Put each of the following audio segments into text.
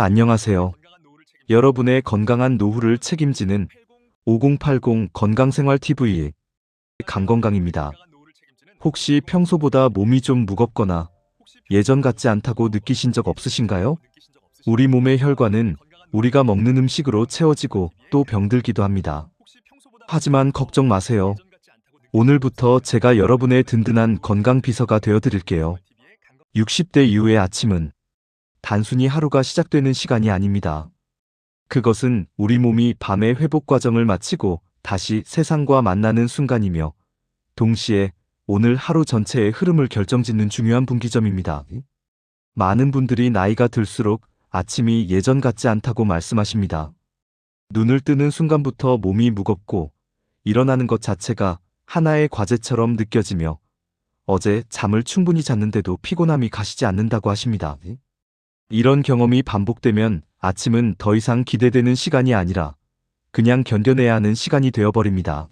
안녕하세요. 여러분의 건강한 노후를 책임지는 5080 건강생활TV 강건강입니다. 혹시 평소보다 몸이 좀 무겁거나 예전 같지 않다고 느끼신 적 없으신가요? 우리 몸의 혈관은 우리가 먹는 음식으로 채워지고 또 병들기도 합니다. 하지만 걱정 마세요. 오늘부터 제가 여러분의 든든한 건강 비서가 되어 드릴게요. 60대 이후의 아침은 단순히 하루가 시작되는 시간이 아닙니다. 그것은 우리 몸이 밤의 회복 과정을 마치고 다시 세상과 만나는 순간이며 동시에 오늘 하루 전체의 흐름을 결정짓는 중요한 분기점입니다. 많은 분들이 나이가 들수록 아침이 예전 같지 않다고 말씀하십니다. 눈을 뜨는 순간부터 몸이 무겁고 일어나는 것 자체가 하나의 과제처럼 느껴지며 어제 잠을 충분히 잤는데도 피곤함이 가시지 않는다고 하십니다. 이런 경험이 반복되면 아침은 더 이상 기대되는 시간이 아니라 그냥 견뎌내야 하는 시간이 되어버립니다.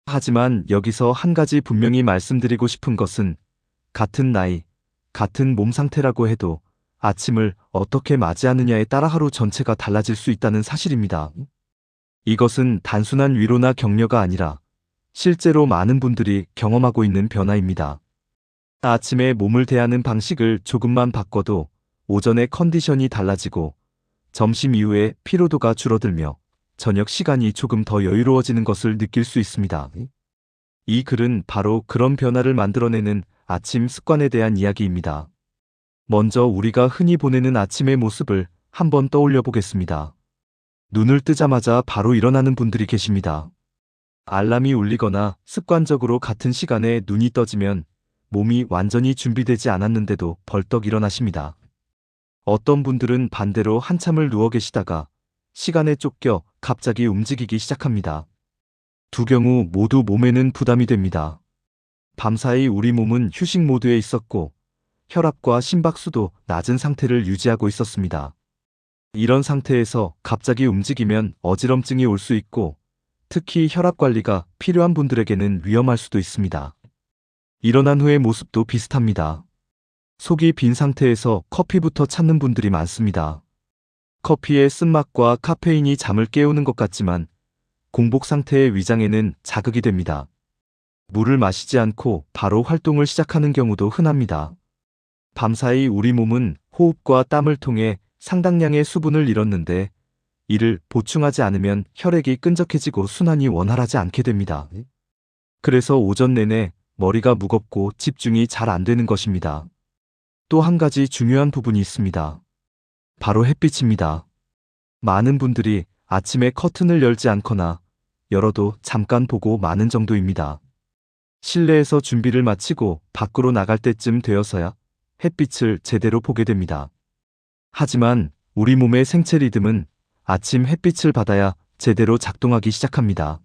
하지만 여기서 한 가지 분명히 말씀드리고 싶은 것은 같은 나이, 같은 몸 상태라고 해도 아침을 어떻게 맞이하느냐에 따라 하루 전체가 달라질 수 있다는 사실입니다. 이것은 단순한 위로나 격려가 아니라 실제로 많은 분들이 경험하고 있는 변화입니다. 아침에 몸을 대하는 방식을 조금만 바꿔도 오전의 컨디션이 달라지고 점심 이후에 피로도가 줄어들며 저녁 시간이 조금 더 여유로워지는 것을 느낄 수 있습니다. 이 글은 바로 그런 변화를 만들어내는 아침 습관에 대한 이야기입니다. 먼저 우리가 흔히 보내는 아침의 모습을 한번 떠올려 보겠습니다. 눈을 뜨자마자 바로 일어나는 분들이 계십니다. 알람이 울리거나 습관적으로 같은 시간에 눈이 떠지면 몸이 완전히 준비되지 않았는데도 벌떡 일어나십니다. 어떤 분들은 반대로 한참을 누워 계시다가 시간에 쫓겨 갑자기 움직이기 시작합니다. 두 경우 모두 몸에는 부담이 됩니다. 밤사이 우리 몸은 휴식 모드에 있었고 혈압과 심박수도 낮은 상태를 유지하고 있었습니다. 이런 상태에서 갑자기 움직이면 어지럼증이 올 수 있고 특히 혈압 관리가 필요한 분들에게는 위험할 수도 있습니다. 일어난 후의 모습도 비슷합니다. 속이 빈 상태에서 커피부터 찾는 분들이 많습니다. 커피의 쓴맛과 카페인이 잠을 깨우는 것 같지만 공복 상태의 위장에는 자극이 됩니다. 물을 마시지 않고 바로 활동을 시작하는 경우도 흔합니다. 밤사이 우리 몸은 호흡과 땀을 통해 상당량의 수분을 잃었는데 이를 보충하지 않으면 혈액이 끈적해지고 순환이 원활하지 않게 됩니다. 그래서 오전 내내 머리가 무겁고 집중이 잘 안 되는 것입니다. 또 한 가지 중요한 부분이 있습니다. 바로 햇빛입니다. 많은 분들이 아침에 커튼을 열지 않거나 열어도 잠깐 보고 마는 정도입니다. 실내에서 준비를 마치고 밖으로 나갈 때쯤 되어서야 햇빛을 제대로 보게 됩니다. 하지만 우리 몸의 생체 리듬은 아침 햇빛을 받아야 제대로 작동하기 시작합니다.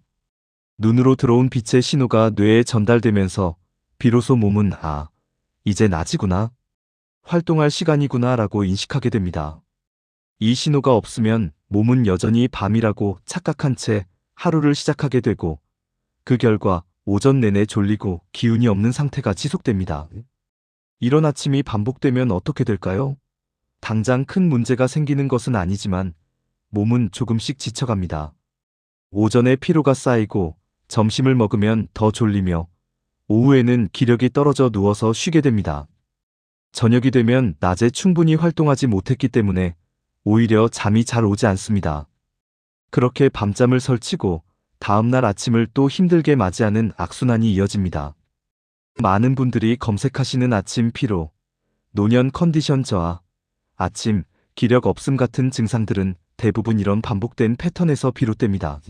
눈으로 들어온 빛의 신호가 뇌에 전달되면서 비로소 몸은 이제 낮이구나, 활동할 시간이구나 라고 인식하게 됩니다. 이 신호가 없으면 몸은 여전히 밤이라고 착각한 채 하루를 시작하게 되고 그 결과 오전 내내 졸리고 기운이 없는 상태가 지속됩니다. 이런 아침이 반복되면 어떻게 될까요? 당장 큰 문제가 생기는 것은 아니지만 몸은 조금씩 지쳐갑니다. 오전에 피로가 쌓이고 점심을 먹으면 더 졸리며 오후에는 기력이 떨어져 누워서 쉬게 됩니다. 저녁이 되면 낮에 충분히 활동하지 못했기 때문에 오히려 잠이 잘 오지 않습니다. 그렇게 밤잠을 설치고 다음날 아침을 또 힘들게 맞이하는 악순환이 이어집니다. 많은 분들이 검색하시는 아침 피로, 노년 컨디션 저하, 아침 기력 없음 같은 증상들은 대부분 이런 반복된 패턴에서 비롯됩니다.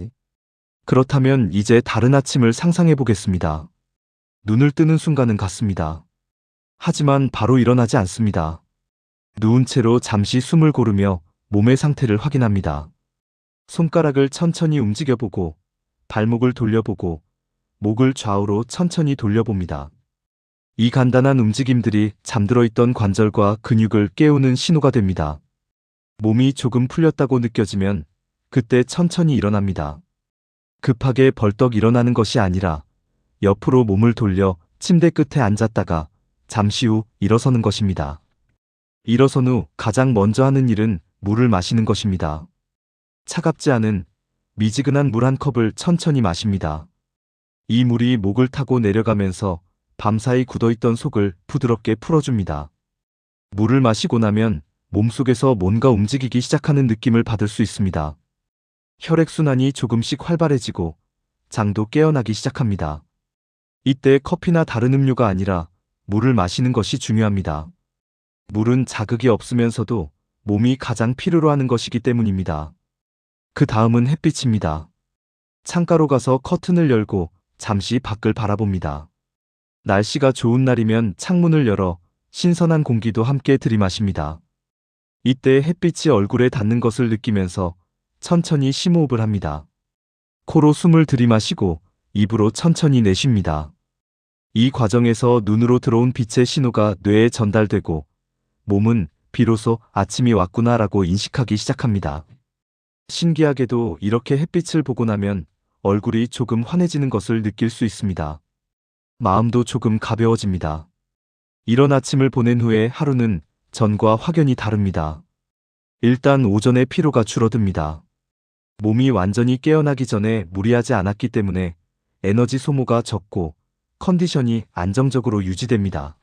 그렇다면 이제 다른 아침을 상상해 보겠습니다. 눈을 뜨는 순간은 같습니다. 하지만 바로 일어나지 않습니다. 누운 채로 잠시 숨을 고르며 몸의 상태를 확인합니다. 손가락을 천천히 움직여보고 발목을 돌려보고 목을 좌우로 천천히 돌려봅니다. 이 간단한 움직임들이 잠들어 있던 관절과 근육을 깨우는 신호가 됩니다. 몸이 조금 풀렸다고 느껴지면 그때 천천히 일어납니다. 급하게 벌떡 일어나는 것이 아니라 옆으로 몸을 돌려 침대 끝에 앉았다가 잠시 후 일어서는 것입니다. 일어선 후 가장 먼저 하는 일은 물을 마시는 것입니다. 차갑지 않은 미지근한 물 한 컵을 천천히 마십니다. 이 물이 목을 타고 내려가면서 밤사이 굳어있던 속을 부드럽게 풀어줍니다. 물을 마시고 나면 몸속에서 뭔가 움직이기 시작하는 느낌을 받을 수 있습니다. 혈액순환이 조금씩 활발해지고 장도 깨어나기 시작합니다. 이때 커피나 다른 음료가 아니라 물을 마시는 것이 중요합니다. 물은 자극이 없으면서도 몸이 가장 필요로 하는 것이기 때문입니다. 그 다음은 햇빛입니다. 창가로 가서 커튼을 열고 잠시 밖을 바라봅니다. 날씨가 좋은 날이면 창문을 열어 신선한 공기도 함께 들이마십니다. 이때 햇빛이 얼굴에 닿는 것을 느끼면서 천천히 심호흡을 합니다. 코로 숨을 들이마시고 입으로 천천히 내쉽니다. 이 과정에서 눈으로 들어온 빛의 신호가 뇌에 전달되고 몸은 비로소 아침이 왔구나라고 인식하기 시작합니다. 신기하게도 이렇게 햇빛을 보고 나면 얼굴이 조금 환해지는 것을 느낄 수 있습니다. 마음도 조금 가벼워집니다. 이런 아침을 보낸 후에 하루는 전과 확연히 다릅니다. 일단 오전에 피로가 줄어듭니다. 몸이 완전히 깨어나기 전에 무리하지 않았기 때문에 에너지 소모가 적고 컨디션이 안정적으로 유지됩니다.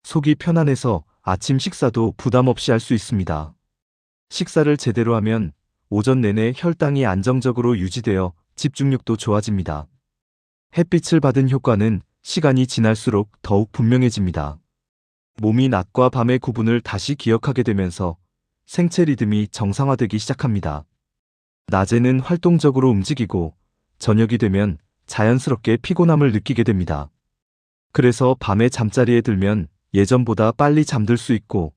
속이 편안해서 아침 식사도 부담 없이 할 수 있습니다. 식사를 제대로 하면 오전 내내 혈당이 안정적으로 유지되어 집중력도 좋아집니다. 햇빛을 받은 효과는 시간이 지날수록 더욱 분명해집니다. 몸이 낮과 밤의 구분을 다시 기억하게 되면서 생체 리듬이 정상화되기 시작합니다. 낮에는 활동적으로 움직이고 저녁이 되면 자연스럽게 피곤함을 느끼게 됩니다. 그래서 밤에 잠자리에 들면 예전보다 빨리 잠들 수 있고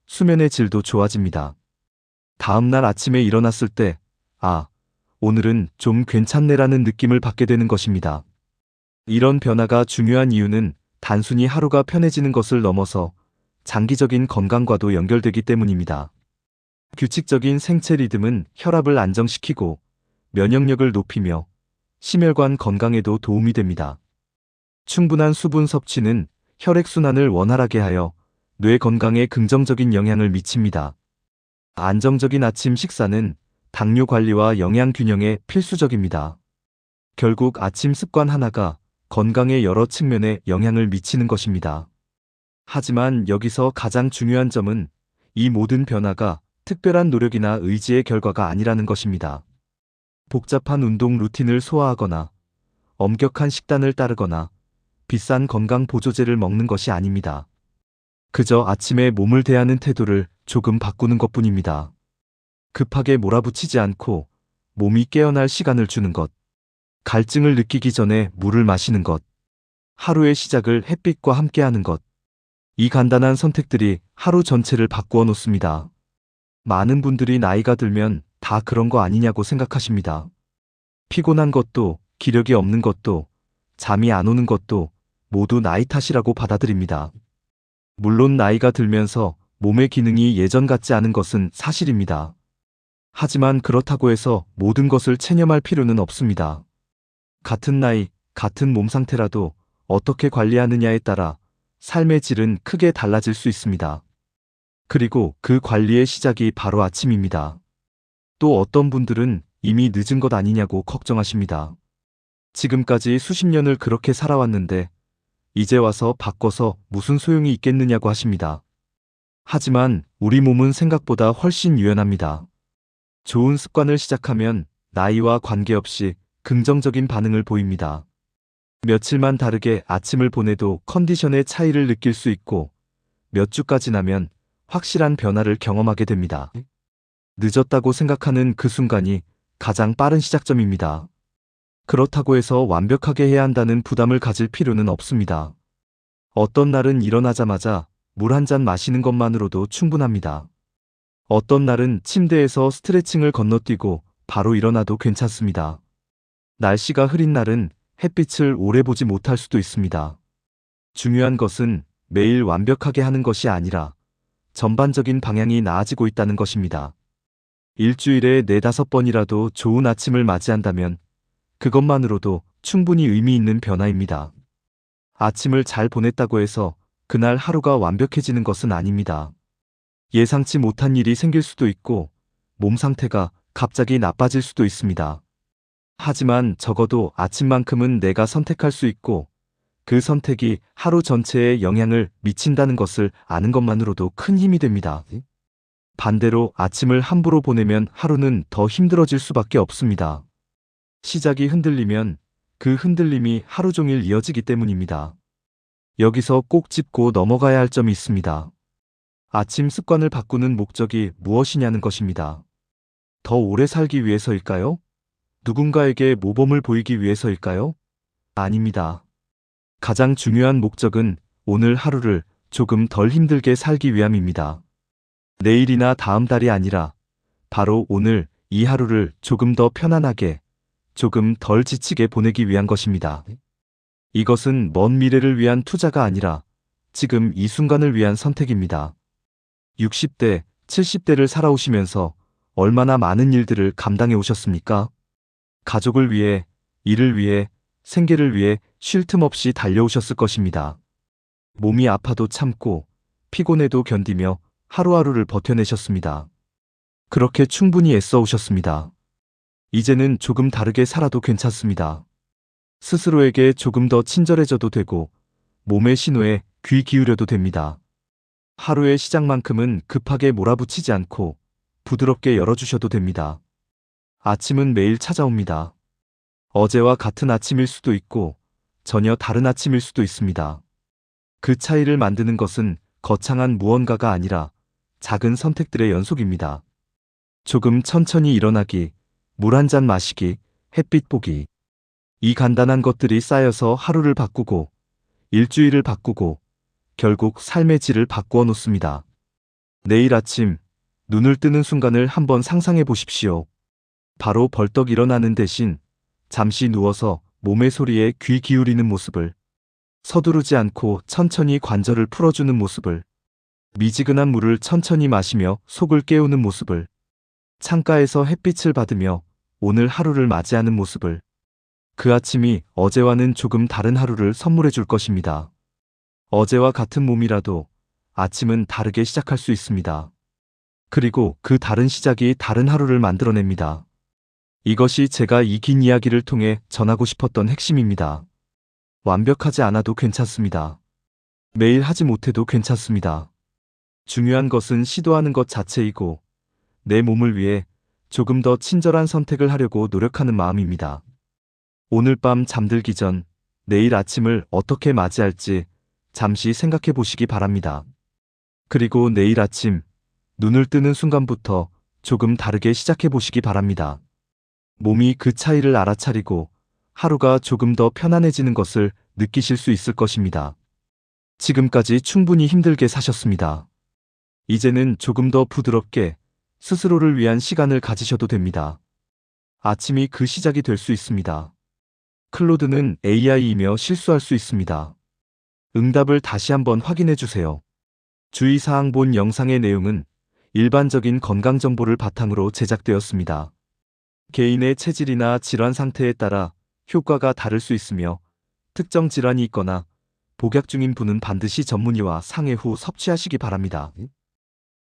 수면의 질도 좋아집니다. 다음날 아침에 일어났을 때, 오늘은 좀 괜찮네라는 느낌을 받게 되는 것입니다. 이런 변화가 중요한 이유는 단순히 하루가 편해지는 것을 넘어서 장기적인 건강과도 연결되기 때문입니다. 규칙적인 생체 리듬은 혈압을 안정시키고 면역력을 높이며 심혈관 건강에도 도움이 됩니다. 충분한 수분 섭취는 혈액순환을 원활하게 하여 뇌 건강에 긍정적인 영향을 미칩니다. 안정적인 아침 식사는 당뇨 관리와 영양 균형에 필수적입니다. 결국 아침 습관 하나가 건강의 여러 측면에 영향을 미치는 것입니다. 하지만 여기서 가장 중요한 점은 이 모든 변화가 특별한 노력이나 의지의 결과가 아니라는 것입니다. 복잡한 운동 루틴을 소화하거나 엄격한 식단을 따르거나 비싼 건강 보조제를 먹는 것이 아닙니다. 그저 아침에 몸을 대하는 태도를 조금 바꾸는 것뿐입니다. 급하게 몰아붙이지 않고 몸이 깨어날 시간을 주는 것, 갈증을 느끼기 전에 물을 마시는 것, 하루의 시작을 햇빛과 함께하는 것, 이 간단한 선택들이 하루 전체를 바꾸어 놓습니다. 많은 분들이 나이가 들면 다 그런 거 아니냐고 생각하십니다. 피곤한 것도, 기력이 없는 것도, 잠이 안 오는 것도 모두 나이 탓이라고 받아들입니다. 물론 나이가 들면서 몸의 기능이 예전 같지 않은 것은 사실입니다. 하지만 그렇다고 해서 모든 것을 체념할 필요는 없습니다. 같은 나이, 같은 몸 상태라도 어떻게 관리하느냐에 따라 삶의 질은 크게 달라질 수 있습니다. 그리고 그 관리의 시작이 바로 아침입니다. 또 어떤 분들은 이미 늦은 것 아니냐고 걱정하십니다. 지금까지 수십 년을 그렇게 살아왔는데 이제 와서 바꿔서 무슨 소용이 있겠느냐고 하십니다. 하지만 우리 몸은 생각보다 훨씬 유연합니다. 좋은 습관을 시작하면 나이와 관계없이 긍정적인 반응을 보입니다. 며칠만 다르게 아침을 보내도 컨디션의 차이를 느낄 수 있고 몇 주까지 나면 확실한 변화를 경험하게 됩니다. 늦었다고 생각하는 그 순간이 가장 빠른 시작점입니다. 그렇다고 해서 완벽하게 해야 한다는 부담을 가질 필요는 없습니다. 어떤 날은 일어나자마자 물 한 잔 마시는 것만으로도 충분합니다. 어떤 날은 침대에서 스트레칭을 건너뛰고 바로 일어나도 괜찮습니다. 날씨가 흐린 날은 햇빛을 오래 보지 못할 수도 있습니다. 중요한 것은 매일 완벽하게 하는 것이 아니라 전반적인 방향이 나아지고 있다는 것입니다. 일주일에 4~5번이라도 좋은 아침을 맞이한다면 그것만으로도 충분히 의미 있는 변화입니다. 아침을 잘 보냈다고 해서 그날 하루가 완벽해지는 것은 아닙니다. 예상치 못한 일이 생길 수도 있고 몸 상태가 갑자기 나빠질 수도 있습니다. 하지만 적어도 아침만큼은 내가 선택할 수 있고 그 선택이 하루 전체에 영향을 미친다는 것을 아는 것만으로도 큰 힘이 됩니다. 반대로 아침을 함부로 보내면 하루는 더 힘들어질 수밖에 없습니다. 시작이 흔들리면 그 흔들림이 하루 종일 이어지기 때문입니다. 여기서 꼭 짚고 넘어가야 할 점이 있습니다. 아침 습관을 바꾸는 목적이 무엇이냐는 것입니다. 더 오래 살기 위해서일까요? 누군가에게 모범을 보이기 위해서일까요? 아닙니다. 가장 중요한 목적은 오늘 하루를 조금 덜 힘들게 살기 위함입니다. 내일이나 다음 달이 아니라 바로 오늘 이 하루를 조금 더 편안하게, 조금 덜 지치게 보내기 위한 것입니다. 이것은 먼 미래를 위한 투자가 아니라 지금 이 순간을 위한 선택입니다. 60대, 70대를 살아오시면서 얼마나 많은 일들을 감당해 오셨습니까? 가족을 위해, 일을 위해, 생계를 위해 쉴 틈 없이 달려오셨을 것입니다. 몸이 아파도 참고 피곤해도 견디며 하루하루를 버텨내셨습니다. 그렇게 충분히 애써 오셨습니다. 이제는 조금 다르게 살아도 괜찮습니다. 스스로에게 조금 더 친절해져도 되고 몸의 신호에 귀 기울여도 됩니다. 하루의 시작만큼은 급하게 몰아붙이지 않고 부드럽게 열어주셔도 됩니다. 아침은 매일 찾아옵니다. 어제와 같은 아침일 수도 있고 전혀 다른 아침일 수도 있습니다. 그 차이를 만드는 것은 거창한 무언가가 아니라 작은 선택들의 연속입니다. 조금 천천히 일어나기, 물 한 잔 마시기, 햇빛 보기. 이 간단한 것들이 쌓여서 하루를 바꾸고 일주일을 바꾸고 결국 삶의 질을 바꾸어 놓습니다. 내일 아침 눈을 뜨는 순간을 한번 상상해 보십시오. 바로 벌떡 일어나는 대신 잠시 누워서 몸의 소리에 귀 기울이는 모습을, 서두르지 않고 천천히 관절을 풀어주는 모습을, 미지근한 물을 천천히 마시며 속을 깨우는 모습을, 창가에서 햇빛을 받으며 오늘 하루를 맞이하는 모습을, 그 아침이 어제와는 조금 다른 하루를 선물해 줄 것입니다. 어제와 같은 몸이라도 아침은 다르게 시작할 수 있습니다. 그리고 그 다른 시작이 다른 하루를 만들어냅니다. 이것이 제가 이 긴 이야기를 통해 전하고 싶었던 핵심입니다. 완벽하지 않아도 괜찮습니다. 매일 하지 못해도 괜찮습니다. 중요한 것은 시도하는 것 자체이고 내 몸을 위해 조금 더 친절한 선택을 하려고 노력하는 마음입니다. 오늘 밤 잠들기 전 내일 아침을 어떻게 맞이할지 잠시 생각해 보시기 바랍니다. 그리고 내일 아침 눈을 뜨는 순간부터 조금 다르게 시작해 보시기 바랍니다. 몸이 그 차이를 알아차리고 하루가 조금 더 편안해지는 것을 느끼실 수 있을 것입니다. 지금까지 충분히 힘들게 사셨습니다. 이제는 조금 더 부드럽게 스스로를 위한 시간을 가지셔도 됩니다. 아침이 그 시작이 될 수 있습니다. 클로드는 AI이며 실수할 수 있습니다. 응답을 다시 한번 확인해 주세요. 주의사항: 본 영상의 내용은 일반적인 건강 정보를 바탕으로 제작되었습니다. 개인의 체질이나 질환 상태에 따라 효과가 다를 수 있으며 특정 질환이 있거나 복약 중인 분은 반드시 전문의와 상의 후 섭취하시기 바랍니다.